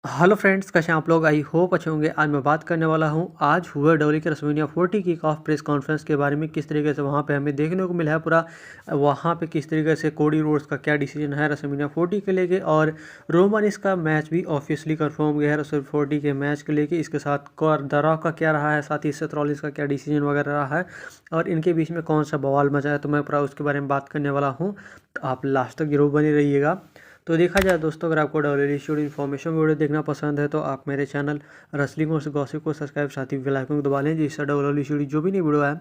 Hello friends, कैसे हैं आप लोग। आई होप अच्छे होंगे। आज मैं बात करने वाला हूं आज हुए डब्ल्यू के रेसलमेनिया 40 की ऑफ प्रेस कॉन्फ्रेंस के बारे में। किस तरीके से वहां पे हमें देखने को मिला है पूरा, वहां पे किस तरीके से कोडी रोड्स का क्या डिसीजन है रेसलमेनिया 40 के लेके, और रोमन इसका मैच भी ऑफिशियली कंफर्म गया है रेसलमेनिया 40 के मैच के लेके। इसके साथ द रॉक का क्या रहा है, साथ ही सेथ रॉलिंस का क्या डिसीजन वगैरह रहा है, और इनके बीच में कौन सा बवाल मचा है, तो मैं पूरा उसके बारे में बात करने वाला हूँ। तो आप लास्ट तक जरूर बने रहिएगा। तो देखा जाए दोस्तों, अगर आपको डब्ल्यूडब्ल्यूई शूट इन्फॉर्मेशन वीडियो देखना पसंद है तो आप मेरे चैनल रेसलिंग और गॉसिप को सब्सक्राइब, साथ ही बेल आइकन को दबा लें, जिससे डब्ल्यूडब्ल्यूई शूट जो भी नहीं वीडियो है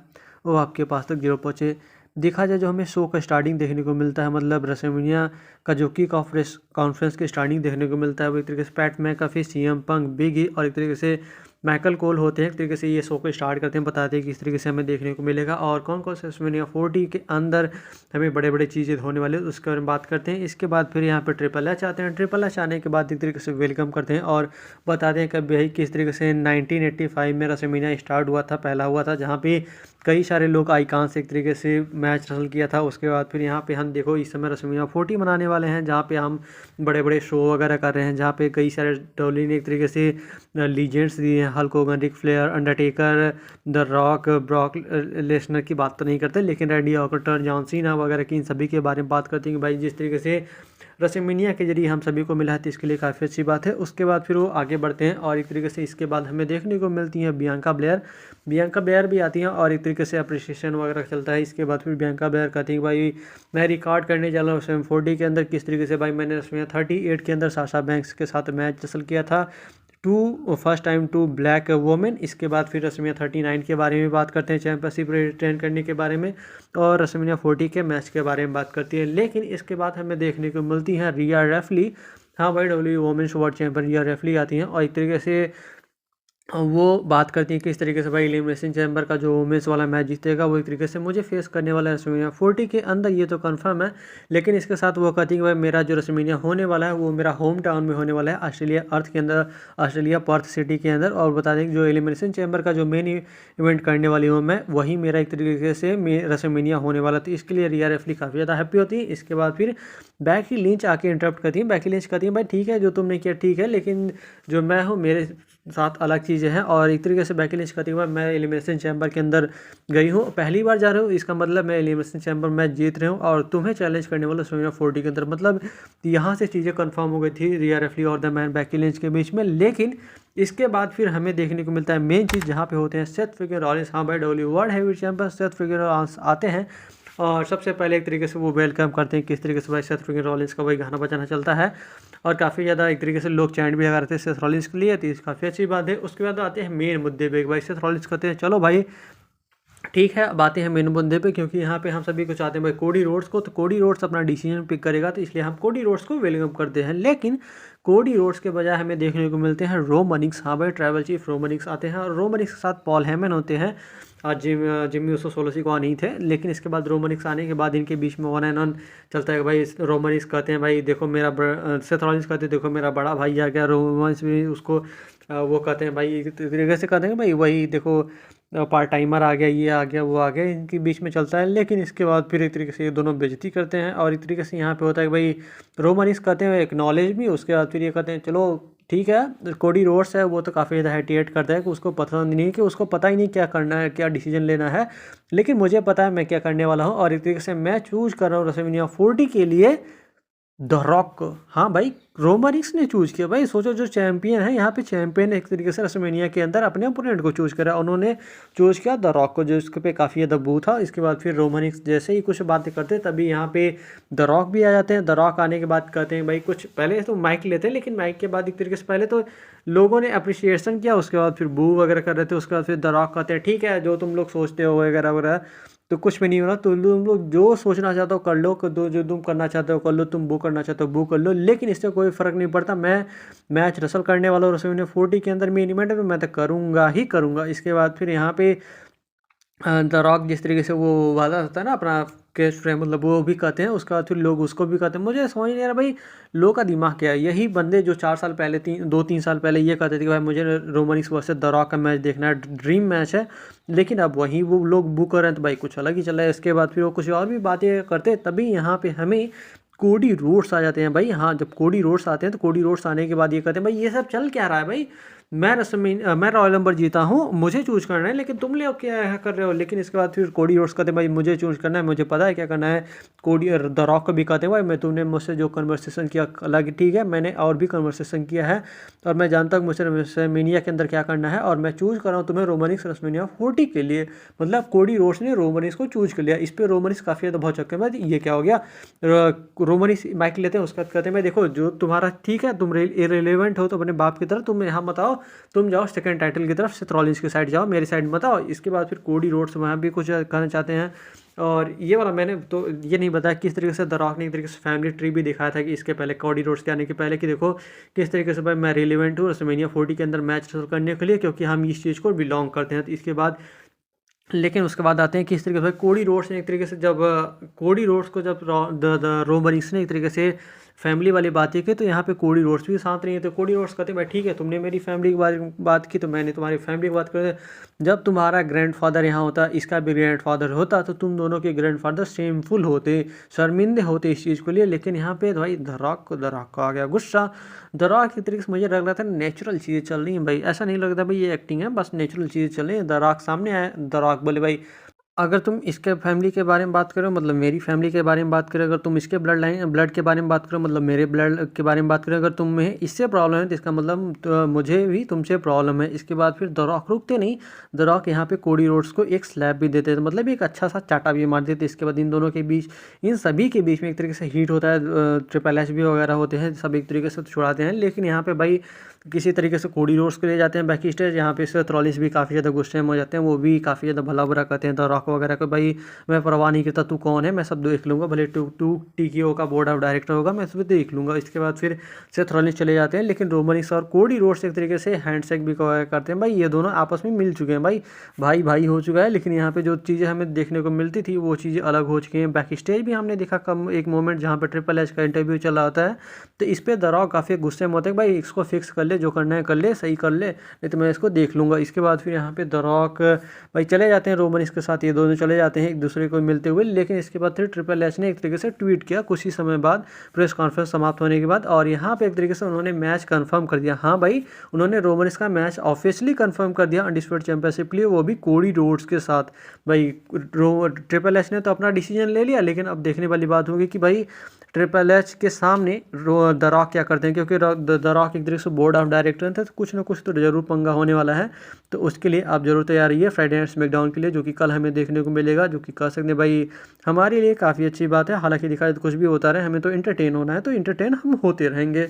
वो आपके पास तक जरूर पहुँचे। देखा जाए जो हमें शो का स्टार्टिंग देखने को मिलता है, मतलब रेसलमेनिया का जो किक ऑफ कॉन्फ्रेंस की स्टार्टिंग देखने को मिलता है, वो एक तरीके से PAT मैकाफी, CM Punk, big E और एक तरीके से माइकल कोल होते हैं। एक तरीके से ये शो को स्टार्ट करते हैं, बताते हैं कि इस तरीके से हमें देखने को मिलेगा और कौन कौन से रेसलमेनिया 40 के अंदर हमें बड़े बड़े चीज़ें होने वाले हैं, उसके बारे में बात करते हैं। इसके बाद फिर यहाँ पर ट्रिपल एच आते हैं। ट्रिपल एच आने के बाद एक तरीके से वेलकम करते हैं और बताते हैं कि भाई किस तरीके से 1985 में रेसलमेनिया स्टार्ट हुआ था, पहला हुआ था, जहाँ पे कई सारे लोग आइकान से एक तरीके से मैच रसल किया था। उसके बाद फिर यहाँ पे हम देखो इस समय रेसलमेनिया 40 मनाने वाले हैं, जहाँ पे हम बड़े बड़े शो वगैरह कर रहे हैं, जहाँ पे कई सारे डब्ल्यू ने एक तरीके से लीजेंड्स दिए हैं, Hulk Hogan, Ric Flair, Undertaker, the rock, Brock Lesnar की बात तो नहीं करते, लेकिन रैंडी ऑर्टन, जॉन सीना वगैरह की इन सभी के बारे में बात करते हैं कि भाई जिस तरीके से रेसलमेनिया के जरिए हम सभी को मिला है, तो इसके लिए काफ़ी अच्छी बात है। उसके बाद फिर वो आगे बढ़ते हैं और एक तरीके से इसके बाद हमें देखने को मिलती हैं बियांका ब्लेयर। बियांका ब्लेयर भी आती हैं और एक तरीके से अप्रिसिएशन वगैरह चलता है। इसके बाद फिर बियांका ब्लेयर कहती है भाई मैं रिकॉर्ड करने जा रहा हूँ 740 के अंदर, किस तरीके से भाई मैंने रेसलमेनिया 38 के अंदर साशा बैंक्स के साथ मैच हासिल किया था, first time to black women. इसके बाद फिर रेसलमेनिया 39 के बारे में बात करते हैं, चैंपियनशिप रिटेन करने के बारे में, और रेसलमेनिया 40 के मैच के बारे में बात करती है। लेकिन इसके बाद हमें देखने को मिलती है रिया रेफली। हाँ भाई, डब्ल्यू वोमेन्स वर्ल्ड चैंपियन रिया रेफली आती हैं और एक तरीके से वो बात करती हैं कि इस तरीके से भाई एलिमिनेशन चैम्बर का जो वुमेन्स वाला मैच जीतेगा वो एक तरीके से मुझे फेस करने वाला है रेसलमेनिया 40 के अंदर, ये तो कंफर्म है। लेकिन इसके साथ वो कहती हैं कि भाई मेरा जो रेसलमेनिया होने वाला है वो मेरा होम टाउन में होने वाला है, ऑस्ट्रेलिया अर्थ के अंदर, ऑस्ट्रेलिया पर्थ सिटी के अंदर। और बता दें कि जो एलिमिनेशन चैम्बर का जो मेन इवेंट करने वाली हूँ मैं, वही मेरा एक तरीके से रेसलमेनिया होने वाला, तो इसके लिए रिया रेफली काफ़ी ज़्यादा हैप्पी होती है। इसके बाद फिर बैकी लिंच आके इंटरप्ट करती है। बैकी लिंच कहती है भाई ठीक है जो तुमने किया ठीक है, लेकिन जो मैं हूँ मेरे साथ अलग चीज़ें हैं। और एक तरीके से बैकी लिंच कहती है मैं एलिमिनेशन चैम्बर के अंदर गई हूँ, पहली बार जा रहे हो, इसका मतलब मैं एलिमिनेशन चैम्बर मैच जीत रही हूँ और तुम्हें चैलेंज करने वाला रेसलमेनिया 40 के अंदर। मतलब यहाँ से चीज़ें कंफर्म हो गई थी रिया रेफली और द मैन बैकी लिंच के बीच में। लेकिन इसके बाद फिर हमें देखने को मिलता है मेन चीज़, जहाँ पे होते हैं सेथ फ्रीकिंग रॉलिंस। हाँ भाई, W world heavyweight champion Seth freaking Rollins आते हैं और सबसे पहले एक तरीके से वो वेलकम करते हैं, किस तरीके से भाई सेथ फ्रीकिंग रॉलिंस का भाई गाना बजाना चलता है और काफ़ी ज़्यादा एक तरीके से लोग चैंट भी लगा रहे थे सेथ रॉलिंस के लिए, तो काफ़ी अच्छी बात है। उसके बाद आते हैं मेन मुद्दे पे, भाई सेथ रॉलिंस कहते हैं चलो भाई ठीक है, अब आते हैं मेन मुद्दे पे, क्योंकि यहाँ पे हम सभी को चाहते हैं भाई कोडी रोड्स को, तो कोडी रोड्स अपना डिसीजन पिक करेगा, तो इसलिए हम कोडी रोड्स को वेलकम करते हैं। लेकिन कोडी रोड्स के बजाय हमें देखने को मिलते हैं रोमनिक्स। हाँ भाई, ट्राइबल चीफ रोमनिक्स आते हैं और रोमनिक्स के साथ पॉल हेमन होते हैं। आज जिम्मी उसो सोलोसी को नहीं थे, लेकिन इसके बाद रोमनिक्स आने के बाद इनके बीच में 1-on-1 चलता है। भाई रोमनिक्स कहते हैं भाई देखो मेरा सेथ रॉलिंस कहते हैं देखो मेरा बड़ा भाई आ गया, रोमनिक्स भी उसको वो कहते हैं भाई एक तरीके से कहते हैं भाई वही देखो पार्ट टाइमर आ गया, ये आ गया, वो आ गया, इनके बीच में चलता है। लेकिन इसके बाद फिर एक तरीके से ये दोनों बेइज्जती करते हैं और एक तरीके से यहाँ पे होता है कि भाई रोमनिक्स कहते हैं एक्नॉलेज भी, उसके बाद फिर ये कहते हैं चलो ठीक है। कोडी रोड्स है वो तो काफ़ी ज़्यादा हेटिएट करता है कि उसको पसंद नहीं, कि उसको पता ही नहीं क्या करना है, क्या डिसीजन लेना है, लेकिन मुझे पता है मैं क्या करने वाला हूँ और एक तरीके से मैं चूज कर रहा हूँ रेसलमेनिया 40 के लिए द रॉक को। हाँ भाई, रोमनिक्स ने चूज किया। भाई सोचो, जो चैंपियन है यहाँ पे, चैंपियन एक तरीके से रेसलमेनिया के अंदर अपने ओपोनेंट को चूज करा, उन्होंने चूज किया द रॉक को, जो इसके पे काफ़ी ज़्यादा बू था। इसके बाद फिर रोमनिक्स जैसे ही कुछ बातें करते तभी यहाँ पे द रॉक भी आ जाते हैं। द रॉक आने के बाद कहते हैं भाई कुछ, पहले तो माइक लेते हैं, लेकिन माइक के बाद एक तरीके से पहले तो लोगों ने अप्रिसिएशन किया, उसके बाद फिर बू वगैरह कर रहे थे। उसके बाद फिर द रॉक कहते हैं ठीक है जो तुम लोग सोचते हो वगैरह वगैरह, तो कुछ भी नहीं हो रहा, तो तुम लोग जो सोचना चाहते हो कर लो, जो तुम करना चाहते हो कर लो, तुम वो करना चाहते हो वो कर लो, लेकिन इससे कोई फ़र्क नहीं पड़ता। मैं मैच रसल करने वाला हूँ रेसलमेनिया 40 के अंदर मेन इवेंट है, तो मैं तो करूँगा ही करूँगा। इसके बाद फिर यहाँ पे द रॉक जिस तरीके से वो वादा होता है ना अपना कैश फ्रेम, मतलब वो भी कहते हैं, उसके बाद फिर लोग उसको भी कहते हैं। मुझे समझ नहीं आ रहा भाई लोग का दिमाग क्या है। यही बंदे जो 4 साल पहले 2-3 साल पहले ये कहते थे कि भाई मुझे रोमनिक्स वर्सेस द रॉक का मैच देखना है, ड्रीम मैच है, लेकिन अब वही वो लोग बुक कर रहे हैं, तो भाई कुछ अलग ही चल रहा है। इसके बाद फिर वो कुछ और भी बातें करते, तभी यहाँ पे हमें कोडी रोड्स आ जाते हैं भाई। हाँ, जब कोडी रोड्स आते हैं तो कोडी रोड्स आने के बाद ये कहते हैं भाई ये सब चल क्या रहा है भाई, मैं रॉयल नंबर जीता हूँ, मुझे चूज करना है, लेकिन तुम लोग क्या कर रहे हो। लेकिन इसके बाद फिर कोडी रोड्स कहते हैं भाई मुझे चूज करना है, मुझे पता है क्या करना है। कोडी द रॉक को भी कहते हैं भाई मैं तुमने मुझसे जो कन्वर्सेशन किया अलग ठीक है, मैंने और भी कन्वर्सेशन किया है और मैं जानता हूँ मुझसे रेसलमेनिया के अंदर क्या करना है, और मैं चूज कर रहा हूँ तुम्हें रोमनिक्स रेसलमेनिया 40 के लिए। मतलब कोडी रोड्स ने रोमनिक्स को चूज कर लिया। इस पर रोमनिक्स काफ़ी ज़्यादा बहुत चक्कर में ये क्या हो गया। रोमनिक्स माइक लेते हैं, उसके बाद कहते हैं भाई देखो जो तुम्हारा ठीक है, तुम इरेलीवेंट हो तो अपने बाप की तरफ, तुम यहाँ मत आओ, तुम जाओ सेकंड टाइटल की तरफ से रॉलिंस की साइड जाओ, मेरी साइड मत आओ। इसके बाद फिर कोडी रोड्स वहाँ भी कुछ कहना चाहते हैं। और ये वाला मैंने तो ये नहीं बताया किस तरीके से द रॉक ने एक तरीके से फैमिली ट्री भी दिखाया था कि इसके पहले कोडी रोड्स के आने के पहले कि देखो किस तरीके से भाई मैं रिलेवेंट हूँ रेसलमेनिया 40 के अंदर मैच करने के लिए, क्योंकि हम इस चीज़ को बिलोंग करते हैं। तो इसके बाद लेकिन उसके बाद आते हैं कि इस तरीके से कोडी रोड्स ने एक तरीके से जब कोडी रोड्स को जब द रोमनिक्स ने एक तरीके से फैमिली वाली बातें की तो यहाँ पे कोडी रोड्स भी साथ नहीं है। तो कोडी रोड्स कहते हैं भाई ठीक है, तुमने मेरी फैमिली की बात की तो मैंने तुम्हारी फैमिली की बात कर। जब तुम्हारा ग्रैंडफादर यहाँ होता, इसका भी ग्रैंडफादर होता, तो तुम दोनों के ग्रैंडफादर सेमफुल होते, शर्मिंदे होते इस चीज़ को लिए। लेकिन यहाँ पे भाई द रॉक को आ गया गुस्सा। द रॉक की तरीके से मुझे लग रहा था नेचुरल चीज़ें चल रही हैं भाई, ऐसा नहीं लगता भाई ये एक्टिंग है, बस नेचुरल चीज़ें चल रही हैं। द रॉक सामने आया, द रॉक बोले भाई अगर तुम इसके फैमिली के बारे में बात करो मतलब मेरी फैमिली के बारे में बात करो, अगर तुम इसके ब्लड के बारे में बात करो मतलब मेरे ब्लड के बारे में बात करो, अगर तुम्हें इससे प्रॉब्लम है तो इसका मतलब तो मुझे भी तुमसे प्रॉब्लम है। इसके बाद फिर द रॉक रुकते नहीं, द रॉक यहाँ पे कोडी रोड्स को एक स्लैप भी देते थे, मतलब एक अच्छा सा चाटा भी मार देते। इसके बाद इन दोनों के बीच, इन सभी के बीच में एक तरीके से हीट होता है, ट्रिपल एच भी वगैरह होते हैं, सब एक तरीके से छुड़ाते हैं। लेकिन यहाँ पे भाई किसी तरीके से कोडी रोड्स को ले जाते हैं बैक स्टेज, यहाँ पे से रॉलिंस भी काफ़ी ज़्यादा गुस्से में हो जाते हैं, वो भी काफ़ी ज़्यादा भला बुरा कहते हैं द रॉक वगैरह को भाई मैं परवाह नहीं करता तू कौन है, मैं सब देख लूँगा, भले तू टीकीओ का बोर्ड ऑफ डायरेक्टर होगा, मैं सब देख लूँगा। इसके बाद फिर सेथ रॉलिंस चले जाते हैं, लेकिन रोमनिक्स और कोडी रोड्स एक तरीके से हैंडशेक भी करते हैं। भाई ये दोनों आपस में मिल चुके हैं, भाई भाई हो चुका है। लेकिन यहाँ पे जो चीज़ें हमें देखने को मिलती थी वो चीज़ें अलग हो चुकी हैं। बैक स्टेज भी हमने देखा कम एक मोमेंट जहाँ पर ट्रिपल एच का इंटरव्यू चल रहा होता है, तो इस पर द रॉक काफ़ी गुस्से में होते हैं भाई इसको फिक्स कर ले, जो करना है कर ले, सही कर ले, नहीं तो मैं इसको देख लूँगा। इसके बाद फिर यहाँ पे द रॉक भाई चले जाते हैं रोमनिक्स के साथ, ये दोनों चले जाते हैं एक दूसरे को मिलते हुए। लेकिन इसके बाद फिर ट्रिपल एच ने एक तरीके से ट्वीट किया कुछ ही समय बाद प्रेस कॉन्फ्रेंस समाप्त होने के बाद, और यहाँ पे एक तरीके से उन्होंने मैच कंफर्म कर दिया। हाँ भाई उन्होंने रोमनिक्स का मैच ऑफिशियली कंफर्म कर दिया अनडिस्प्यूटेड चैंपियनशिप के लिए, वो भी कोडी रोड्स के साथ। भाई ट्रिपल एच ने तो अपना डिसीजन ले लिया, लेकिन अब देखने वाली बात होगी कि भाई ट्रिपल एच के सामने द रॉक क्या करते हैं, क्योंकि द रॉक एक तरीके से बोर्ड ऑफ डायरेक्टर थे, तो कुछ ना कुछ तो जरूर पंगा होने वाला है। तो उसके लिए आप जरूर तैयार रहिए फ्राइडे नाइट स्मैकडाउन के लिए, जो कि कल हमें देखने को मिलेगा, जो कि कह सकते हैं भाई हमारे लिए काफ़ी अच्छी बात है। हालांकि दिखाई तो कुछ भी होता रहे, हमें तो इंटरटेन होना है, तो इंटरटेन हम होते रहेंगे।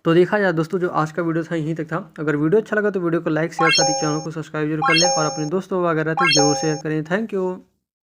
तो देखा जाए दोस्तों जो आज का वीडियो था यहीं तक था। अगर वीडियो अच्छा लगा तो वीडियो को लाइक शेयर, साथ ही चैनल को सब्सक्राइब जरूर कर लें और अपने दोस्तों वगैरह तक जरूर शेयर करें। Thank you.